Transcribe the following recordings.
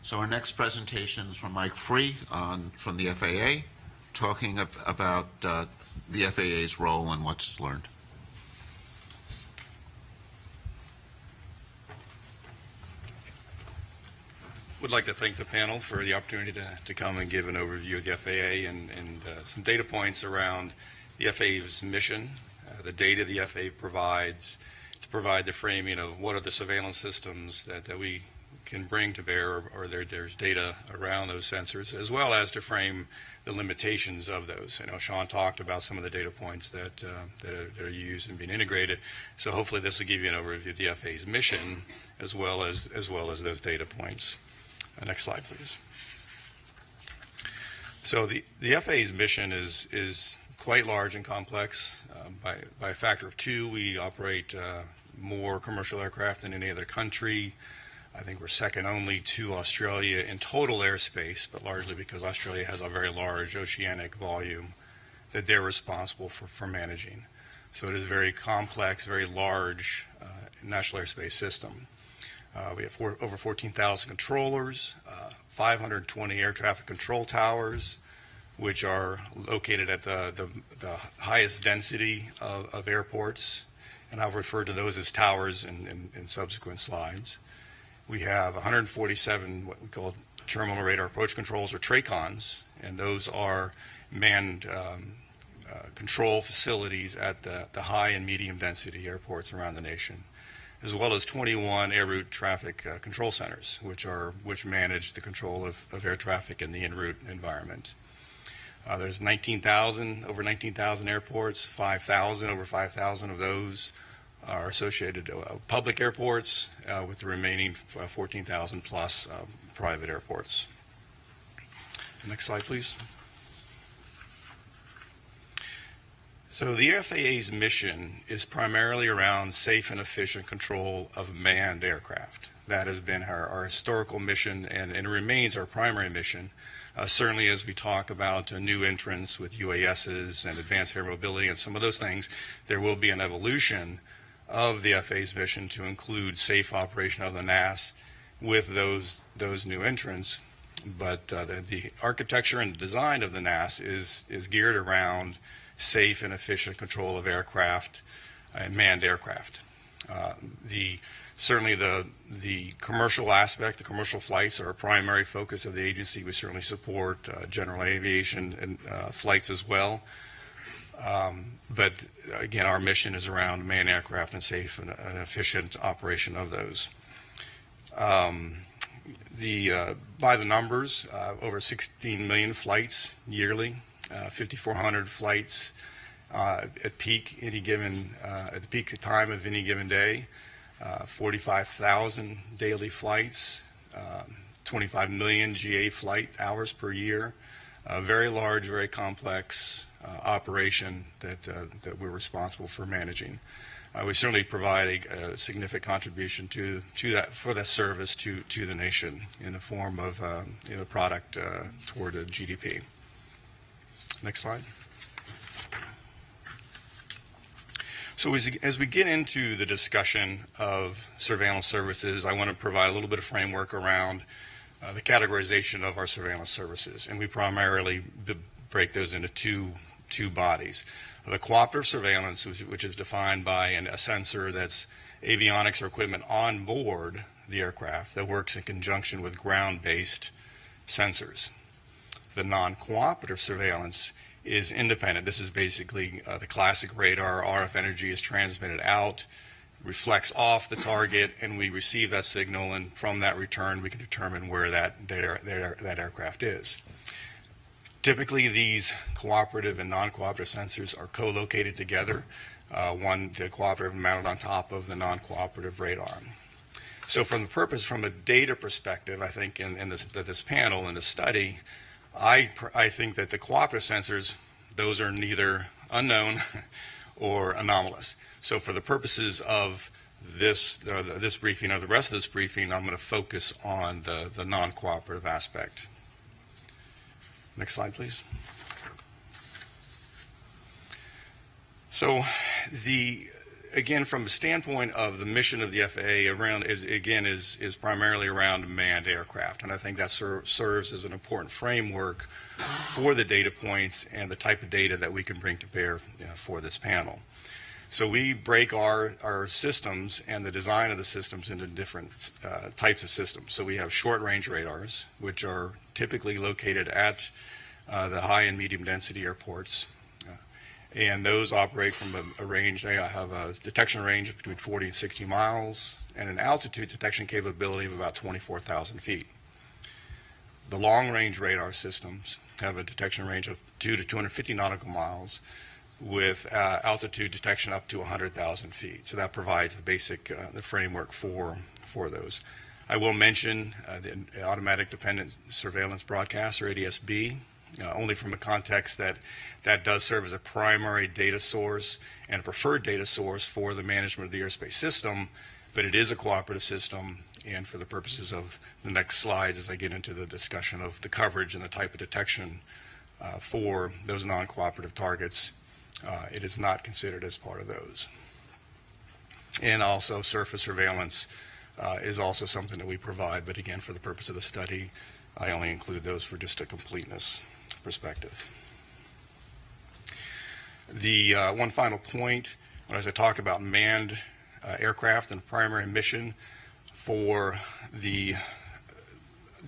So our next presentation is from Mike Freie from the FAA, talking about the FAA's role and what's learned. Would like to thank the panel for the opportunity to come and give an overview of the FAA and some data points around the FAA's mission, the data the FAA provides to provide the framing of what are the surveillance systems that we can bring to bear, or there's data around those sensors, as well as to frame the limitations of those. I know Sean talked about some of the data points that are used and being integrated, so hopefully this will give you an overview of the FAA's mission as well as those data points. Next slide, please. So the FAA's mission is quite large and complex. By a factor of 2, we operate more commercial aircraft than any other country. I think we're second only to Australia in total airspace, but largely because Australia has a very large oceanic volume that they're responsible for managing. So it is a very complex, very large national airspace system. We have over 14,000 controllers, 520 air traffic control towers, which are located at the highest density of airports, and I'll refer to those as towers in subsequent slides. We have 147 what we call terminal radar approach controls, or TRACONs, and those are manned control facilities at the high and medium density airports around the nation, as well as 21 air route traffic control centers, which manage the control of air traffic in the en route environment. There's over 19,000 airports, over 5,000 of those are associated public airports, with the remaining 14,000 plus private airports. Next slide, please. So the FAA's mission is primarily around safe and efficient control of manned aircraft. That has been our historical mission, and it remains our primary mission. Certainly as we talk about new entrants with UASs and advanced air mobility and some of those things, there will be an evolution of the FAA's mission to include safe operation of the NAS with those new entrants. But the architecture and design of the NAS is geared around safe and efficient control of aircraft and manned aircraft. Certainly the commercial aspect, the commercial flights are a primary focus of the agency. We certainly support general aviation and flights as well. But again, our mission is around manned aircraft and safe and efficient operation of those. By the numbers, over 16 million flights yearly, 5,400 flights at the peak time of any given day, 45,000 daily flights, 25 million GA flight hours per year. A very large, very complex operation that we're responsible for managing. We certainly provide a significant contribution for that service to the nation in the form of product toward a GDP. Next slide. So as we get into the discussion of surveillance services, I want to provide a little bit of framework around the categorization of our surveillance services, and we primarily break those into two bodies. The cooperative surveillance, which is defined by a sensor that's avionics or equipment on board the aircraft that works in conjunction with ground-based sensors. The non-cooperative surveillance is independent. This is basically the classic radar. RF energy is transmitted out, reflects off the target, and we receive that signal, and from that return we can determine where that aircraft is. Typically these cooperative and non-cooperative sensors are co-located together, the cooperative mounted on top of the non-cooperative radar. So from a data perspective, I think in this panel, in the study, I think that the cooperative sensors, those are neither unknown or anomalous. So for the purposes of this briefing or the rest of this briefing, I'm going to focus on the non-cooperative aspect. Next slide, please. So again, from the standpoint of the mission of the FAA, around it again is primarily around manned aircraft, and I think that serves as an important framework for the data points and the type of data that we can bring to bear for this panel. So we break our systems and the design of the systems into different types of systems. So we have short-range radars, which are typically located at the high and medium density airports. And those operate from a range, they have a detection range of between 40 and 60 miles and an altitude detection capability of about 24,000 feet. The long-range radar systems have a detection range of 2 to 250 nautical miles with altitude detection up to 100,000 feet. So that provides the basic the framework for those. I will mention the Automatic Dependent Surveillance Broadcast, or ADS-B, only from a context that does serve as a primary data source and a preferred data source for the management of the airspace system, but it is a cooperative system, and for the purposes of the next slides as I get into the discussion of the coverage and the type of detection for those non-cooperative targets, it is not considered as part of those. And also surface surveillance is also something that we provide, but again, for the purpose of the study, I only include those for just a completeness perspective. The one final point, as I talk about manned aircraft and primary mission for the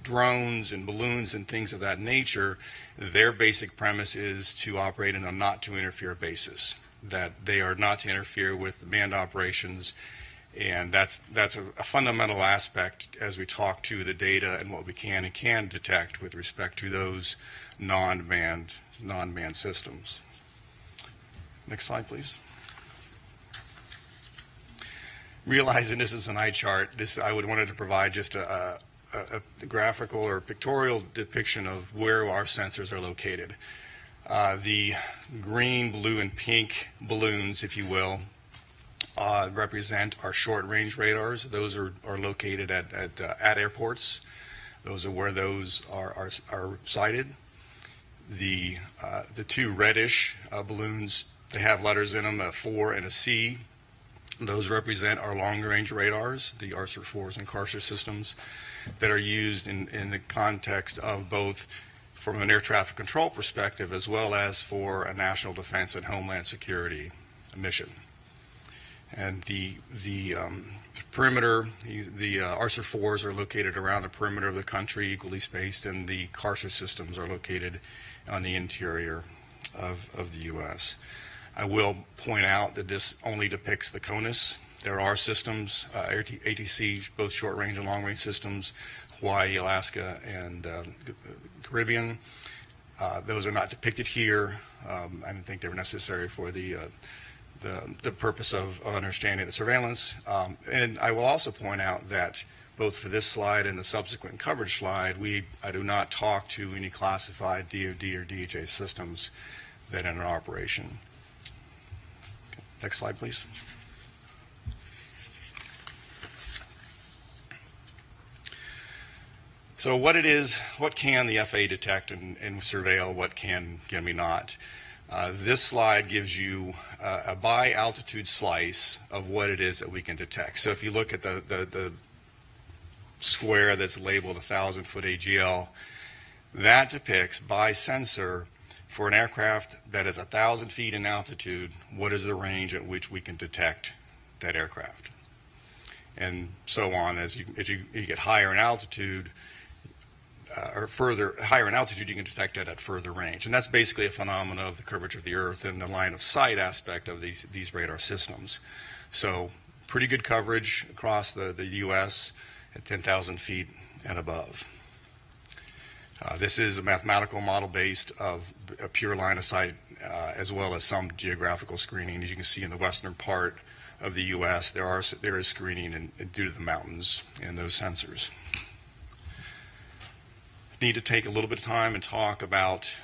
drones and balloons and things of that nature, their basic premise is to operate in a not to interfere basis, that they are not to interfere with manned operations, and that's a fundamental aspect as we talk to the data and what we can and can't detect with respect to those non-manned systems. Next slide, please. Realizing this is an eye chart, I wanted to provide just a graphical or pictorial depiction of where our sensors are located. The green, blue, and pink balloons, if you will, represent our short-range radars. Those are located at airports. Those are where those are sited. The two reddish balloons, they have letters in them, a 4 and a C. Those represent our long-range radars, the ARSR-4s and CARSR systems that are used in the context of both from an air traffic control perspective as well as for a national defense and homeland security mission. And the perimeter, the ARSR-4s are located around the perimeter of the country, equally spaced, and the CARSR systems are located on the interior of the U.S. I will point out that this only depicts the CONUS. There are systems, ATC, both short-range and long-range systems, Hawaii, Alaska, and Caribbean. Those are not depicted here. I didn't think they were necessary for the purpose of understanding the surveillance. And I will also point out that both for this slide and the subsequent coverage slide, I do not talk to any classified DoD or DHA systems that are in operation. Okay. Next slide, please. So what can the FAA detect and surveil, what can we not? This slide gives you a by altitude slice of what it is that we can detect. So if you look at the square that's labeled 1,000-foot AGL, that depicts by sensor for an aircraft that is 1,000 feet in altitude, what is the range at which we can detect that aircraft. And so on, as you get higher in altitude, or higher in altitude, you can detect it at further range. And that's basically a phenomenon of the curvature of the Earth and the line of sight aspect of these radar systems. So pretty good coverage across the U.S. at 10,000 feet and above. This is a mathematical model based of a pure line of sight as well as some geographical screening. As you can see in the western part of the U.S., there is screening due to the mountains and those sensors. Need to take a little bit of time and talk about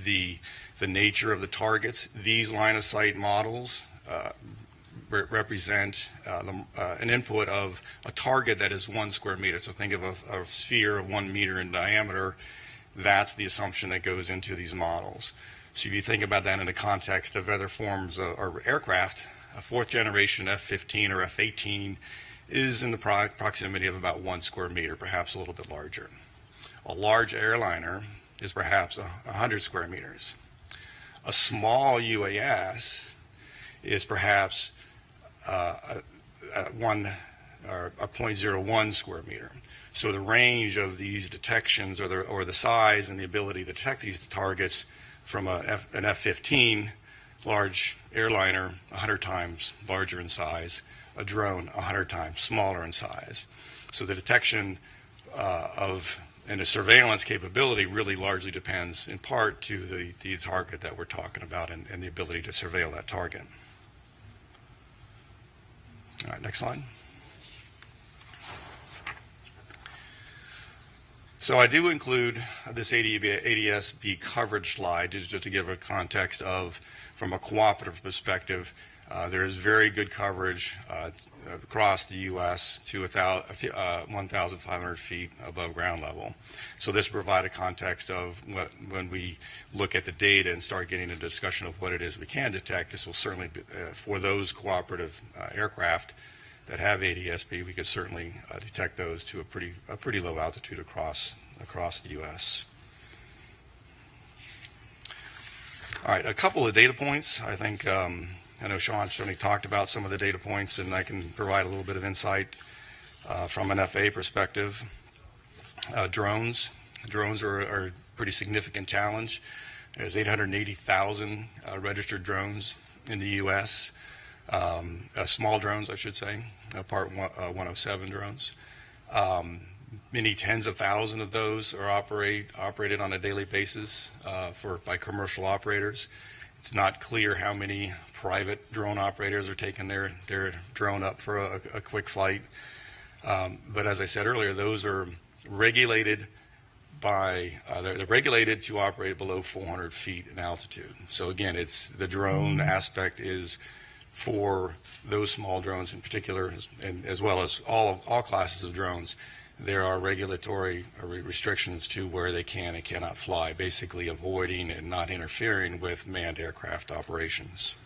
the nature of the targets. These line of sight models represent an input of a target that is 1 square meter. So think of a sphere of 1 meter in diameter. That's the assumption that goes into these models. So if you think about that in the context of other forms or aircraft, A fourth generation F-15 or F-18 is in the proximity of about 1 square meter, perhaps a little bit larger. A large airliner is perhaps 100 square meters. A small UAS is perhaps a 0.01 square meter. So the range of these detections, or the size and the ability to detect these targets from an F-15, large airliner, 100 times larger in size, a drone 100 times smaller in size. So the detection and the surveillance capability really largely depends in part to the target that we're talking about and the ability to surveil that target. All right, next slide. So I do include this ADS-B coverage slide just to give a context of, from a cooperative perspective, there is very good coverage across the U.S. to 1,500 feet above ground level. So this provides a context of when we look at the data and start getting a discussion of what it is we can detect. This will certainly be, for those cooperative aircraft that have ADS-B, we could certainly detect those to a pretty low altitude across the U.S. All right, a couple of data points. I think I know Sean certainly talked about some of the data points, and I can provide a little bit of insight from an FAA perspective. Drones are a pretty significant challenge. There's 880,000 registered drones in the U.S. Small drones, I should say, Part 107 drones. Many tens of thousands of those are operated on a daily basis by commercial operators. It's not clear how many private drone operators are taking their drone up for a quick flight. But as I said earlier, those are regulated they're regulated to operate below 400 feet in altitude. So again, it's the drone aspect is for those small drones in particular, and as well as all classes of drones. There are regulatory restrictions to where they can and cannot fly, basically avoiding and not interfering with manned aircraft operations.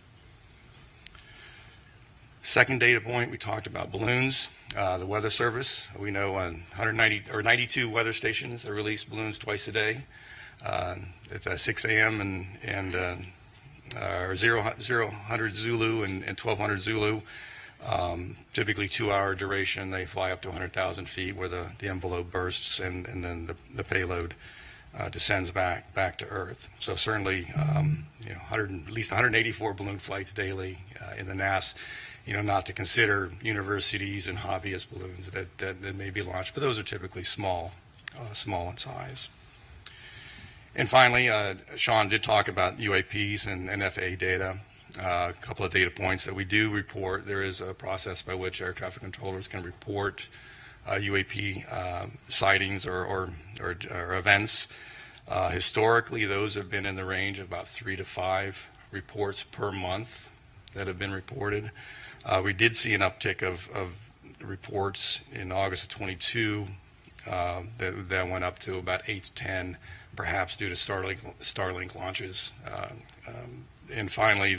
Second data point, we talked about balloons. The Weather Service, we know 92 weather stations that release balloons twice a day. It's 6 a.m. and 0000 Zulu and 1200 Zulu. Typically 2-hour duration. They fly up to 100,000 feet where the envelope bursts and then the payload descends back to Earth. So certainly, at least 184 balloon flights daily in the NAS. Not to consider universities and hobbyist balloons that may be launched, but those are typically small in size. And finally, Sean did talk about UAPs and FAA data. A couple of data points that we do report. There is a process by which air traffic controllers can report UAP sightings or events. Historically, those have been in the range of about 3 to 5 reports per month that have been reported. We did see an uptick of reports in August of 22 that went up to about 8 to 10, perhaps due to Starlink launches. And finally,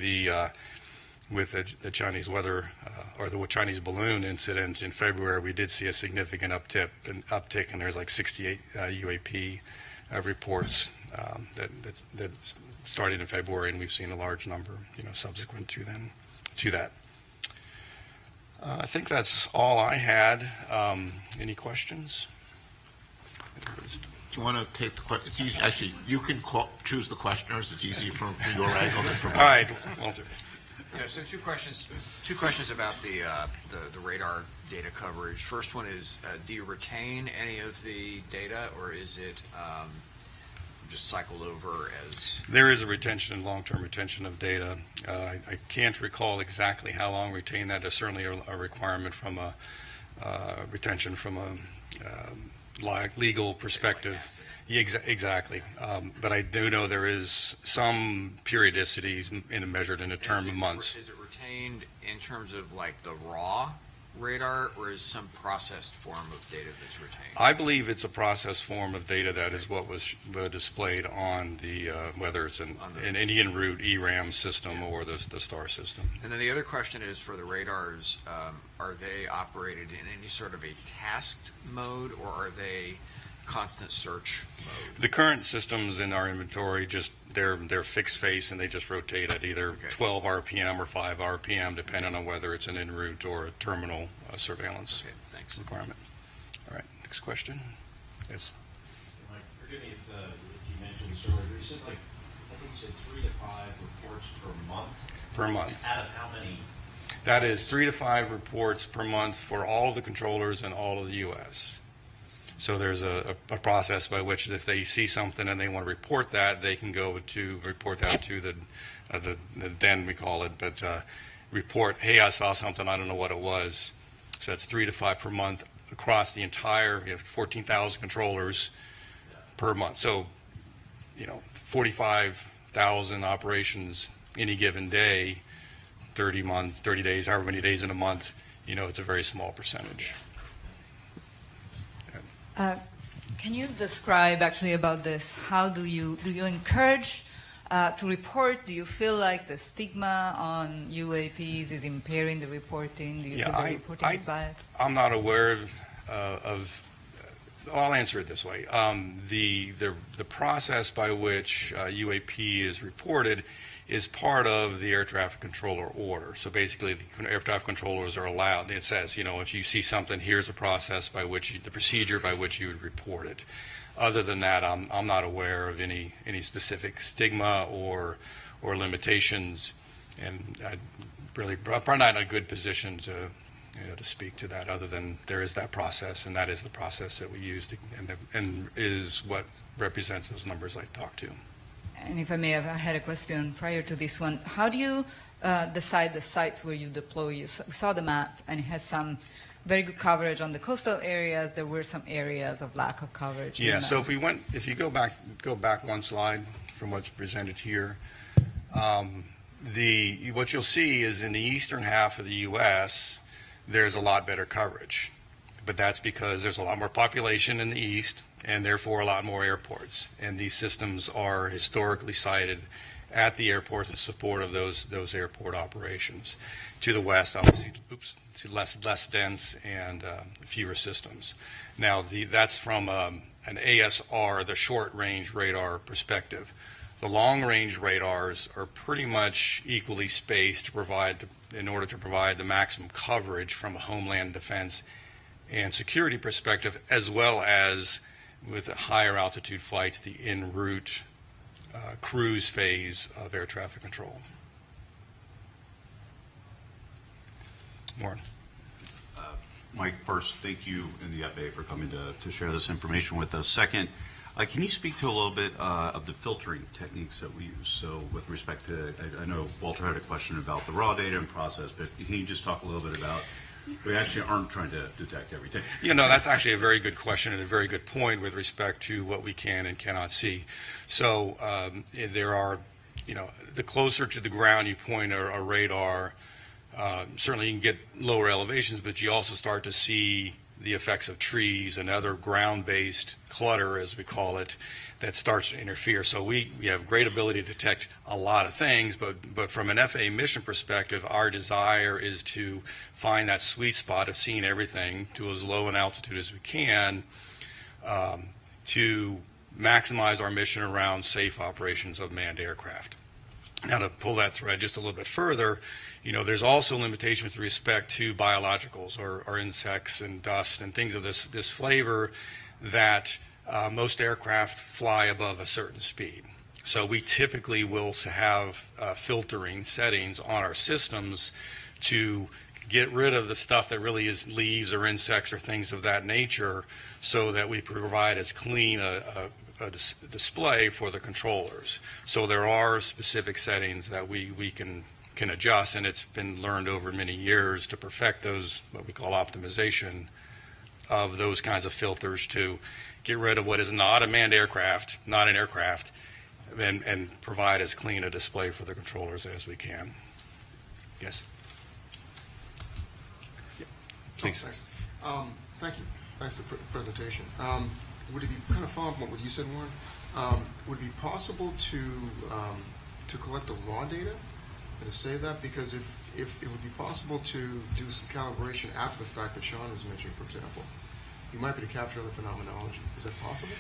with the Chinese weather or the Chinese balloon incident in February, we did see a significant uptick, and there's like 68 UAP reports that started in February, and we've seen a large number, subsequent to that. I think that's all I had. Any questions? Do you want to take the question? It's easy. Actually, you can choose the questioners. It's easy from your angle than from mine. All right, Walter. Yeah, so two questions about the radar data coverage. First one is, do you retain any of the data, or is it just cycled over as? There is a retention, long-term retention of data. I can't recall exactly how long retain that. There's certainly a requirement from a retention from a legal perspective. Yeah, exactly. But I do know there is some periodicity measured in a term of months. Is it retained in terms of like the raw, radar, or is some processed form of data that's retained? I believe it's a process form of data that is what was displayed on the, whether it's an en route ERAM system or the STAR system. And then the other question is for the radars, are they operated in any sort of a tasked mode, or are they constant search mode? The current systems in our inventory, just they're fixed face, and they just rotate at either 12 RPM or 5 RPM, depending on whether it's an en route or a terminal surveillance requirement. All right, next question. Yes. Mike, forgive me if you mentioned this earlier. You said, like, I think you said 3 to 5 reports per month. Per month. Out of how many? That is 3 to 5 reports per month for all of the controllers in all of the U.S. So there's a process by which if they see something and they want to report that, they can go to report that to the den, we call it, but report, hey, I saw something, I don't know what it was. So that's 3 to 5 per month across the entire 14,000 controllers per month. So, 45,000 operations any given day, 30 days, however many days in a month, it's a very small percentage. Can you describe actually about this? How do you encourage to report? Do you feel like the stigma on UAPs is impairing the reporting? Do you feel the reporting is biased? I'm not aware of I'll answer it this way. The process by which UAP is reported is part of the air traffic controller order. So basically, the air traffic controllers are allowed. It says, if you see something, here's the process by which the procedure by which you would report it. Other than that, I'm not aware of any specific stigma or limitations, and I'm probably not in a good position to speak to that. Other than there is that process, and that is the process that we use, and is what represents those numbers I talked to. And if I may have, I had a question prior to this one. How do you decide the sites where you deploy? You saw the map, and it has some very good coverage on the coastal areas. There were some areas of lack of coverage. Yeah. So if you go back one slide from what's presented here, what you'll see is in the eastern half of the U.S. there's a lot better coverage, but that's because there's a lot more population in the east, and therefore a lot more airports. And these systems are historically sited at the airports in support of those airport operations. To the west, obviously, to less dense and fewer systems. Now, that's from an ASR, the short-range radar perspective. The long-range radars are pretty much equally spaced in order to provide the maximum coverage from a homeland defense and security perspective, as well as with higher altitude flights, the en route cruise phase of air traffic control. Warren. Mike, first, thank you and the FAA for coming to share this information with us. Second, can you speak to a little bit of the filtering techniques that we use? So with respect to, I know Walter had a question about the raw data and process, but can you just talk a little bit about, we actually aren't trying to detect everything. That's actually a very good question and a very good point with respect to what we can and cannot see. So there are, the closer to the ground you point a radar, certainly you can get lower elevations, but you also start to see the effects of trees and other ground-based clutter, as we call it, that starts to interfere. So we have great ability to detect a lot of things, but from an FAA mission perspective, our desire is to find that sweet spot of seeing everything to as low an altitude as we can to maximize our mission around safe operations of manned aircraft. Now, to pull that thread just a little bit further, there's also limitations with respect to biologicals or insects and dust and things of this flavor that most aircraft fly above a certain speed. So we typically will have filtering settings on our systems to get rid of the stuff that really is leaves or insects or things of that nature, so that we provide as clean a display for the controllers. So there are specific settings that we can adjust, and it's been learned over many years to perfect those, what we call optimization of those kinds of filters, to get rid of what is not a manned aircraft, not an aircraft, and provide as clean a display for the controllers as we can. Yes? Please. Thanks. Thank you. Thanks for the presentation. Would it be kind of follow up on what you said, Warren? Would it be possible to collect the raw data and to save that? Because if it would be possible to do some calibration after the fact that Sean was mentioning, for example, you might be able to capture other phenomenology. Is that possible?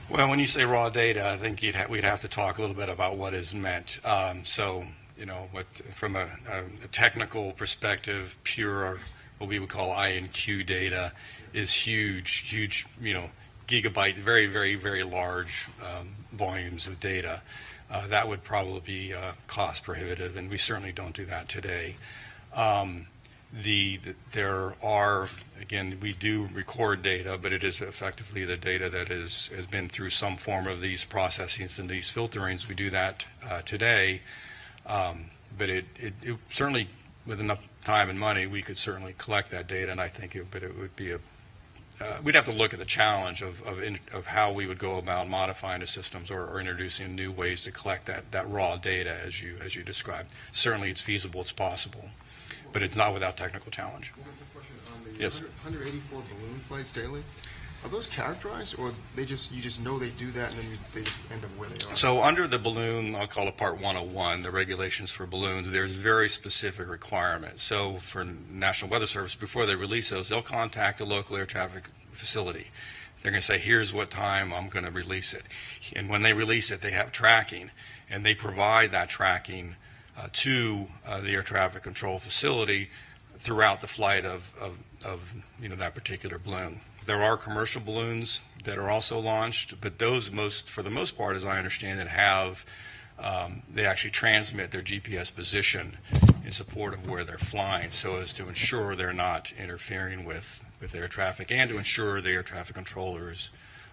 Well, when you say raw data, I think we'd have to talk a little bit about what is meant. So, from a technical perspective, pure, what we would call INQ data is huge, gigabyte, very, very, very large volumes of data. That would probably be cost prohibitive, and we certainly don't do that today. There are, again, we do record data, but it is effectively the data that has been through some form of these processings and these filterings. We do that today, but it certainly, with enough time and money, we could certainly collect that data, and I think it would be we'd have to look at the challenge of how we would go about modifying the systems or introducing new ways to collect that raw data as you described. Certainly it's feasible, it's possible, but it's not without technical challenge. One quick question on the Yes. 184 balloon flights daily. Are those characterized, or you just know they do that and then they just end up where they are? So under the balloon, I'll call it Part 101, the regulations for balloons, there's very specific requirements. So for National Weather Service, before they release those, they'll contact the local air traffic facility. They're going to say, here's what time I'm going to release it. And when they release it, they have tracking, and they provide that tracking to the air traffic control facility throughout the flight of that particular balloon. There are commercial balloons that are also launched, but those for the most part, as I understand it, they actually transmit their GPS position in support of where they're flying, so as to ensure they're not interfering with air traffic, and to ensure the air traffic controllers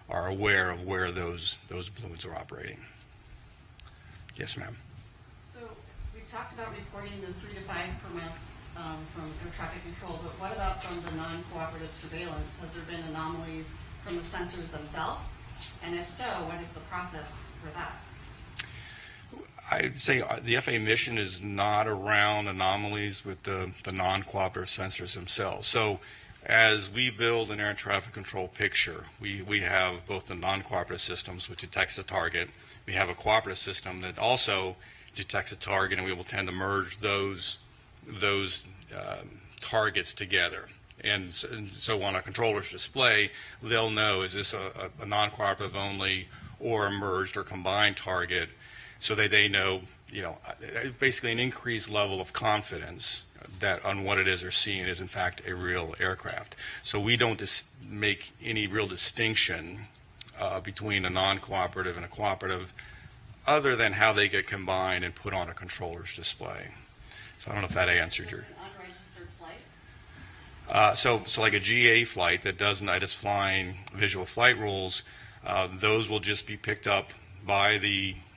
are aware of where those balloons are operating. Yes, ma'am. So we've talked about reporting the 3 to 5 per month from air traffic control, but what about from the non-cooperative surveillance? Has there been anomalies from the sensors themselves? And if so, what is the process for that? I'd say the FAA mission is not around anomalies with the non-cooperative sensors themselves. So as we build an air traffic control picture, we have both the non-cooperative systems, which detects the target. We have a cooperative system that also detects a target, and we will tend to merge those targets together. And so on a controller's display, they'll know, is this a non-cooperative only or a merged or combined target, so that they know, basically an increased level of confidence that on what it is they're seeing is in fact a real aircraft. So we don't make any real distinction between a non-cooperative and a cooperative, other than how they get combined and put on a controller's display. So I don't know if that answered your... An unregistered flight? So like a GA flight that is flying visual flight rules, those will just be picked up by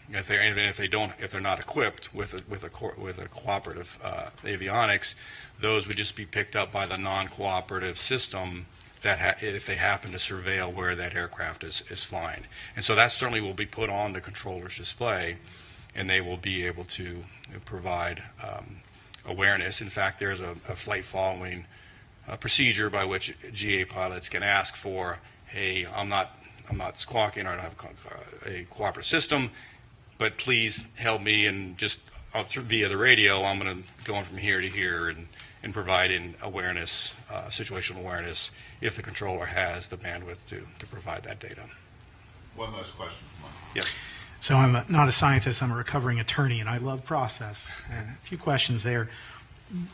if they're not equipped with a cooperative avionics, those would just be picked up by the non-cooperative system if they happen to surveil where that aircraft is flying. And so that certainly will be put on the controller's display, and they will be able to provide awareness. In fact, there's a flight following procedure by which GA pilots can ask for, hey, I'm not squawking, or I don't have a cooperative system, but please help me, and just via the radio, I'm going to go from here to here and providing awareness, situational awareness, if the controller has the bandwidth to provide that data. One last question. Come on. Yes. So I'm not a scientist, I'm a recovering attorney, and I love process. And a few questions there.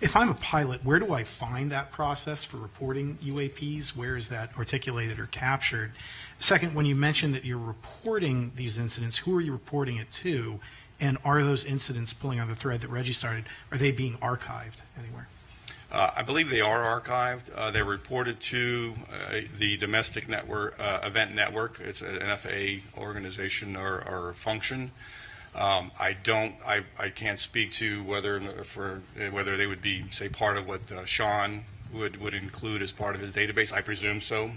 If I'm a pilot, where do I find that process for reporting UAPs? Where is that articulated or captured? Second, when you mentioned that you're reporting these incidents, who are you reporting it to? And are those incidents, pulling on the thread that Reggie started, are they being archived anywhere? I believe they are archived. They're reported to the domestic network, event network. It's an FAA organization or function. I can't speak to whether they would be, say, part of what Sean would include as part of his database. I presume so.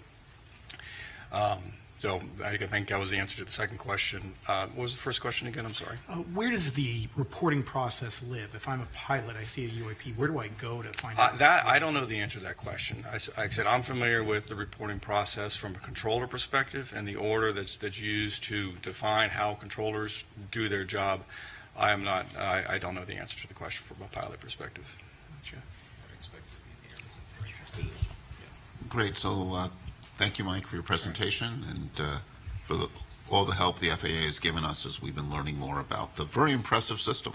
So I think that was the answer to the second question. What was the first question again? I'm sorry. Where does the reporting process live? If I'm a pilot, I see a UAP, where do I go to find out? That I don't know the answer to that question. Like I said, I'm familiar with the reporting process from a controller perspective and the order that's used to define how controllers do their job. I am not. I don't know the answer to the question from a pilot perspective. Great. So thank you, Mike, for your presentation and for all the help the FAA has given us as we've been learning more about the very impressive system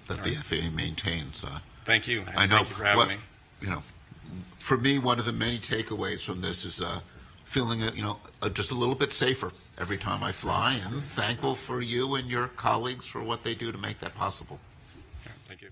that the FAA maintains. Thank you. I know. Thank you for having me. You know, for me, one of the many takeaways from this is feeling, just a little bit safer every time I fly, and thankful for you and your colleagues for what they do to make that possible. Thank you.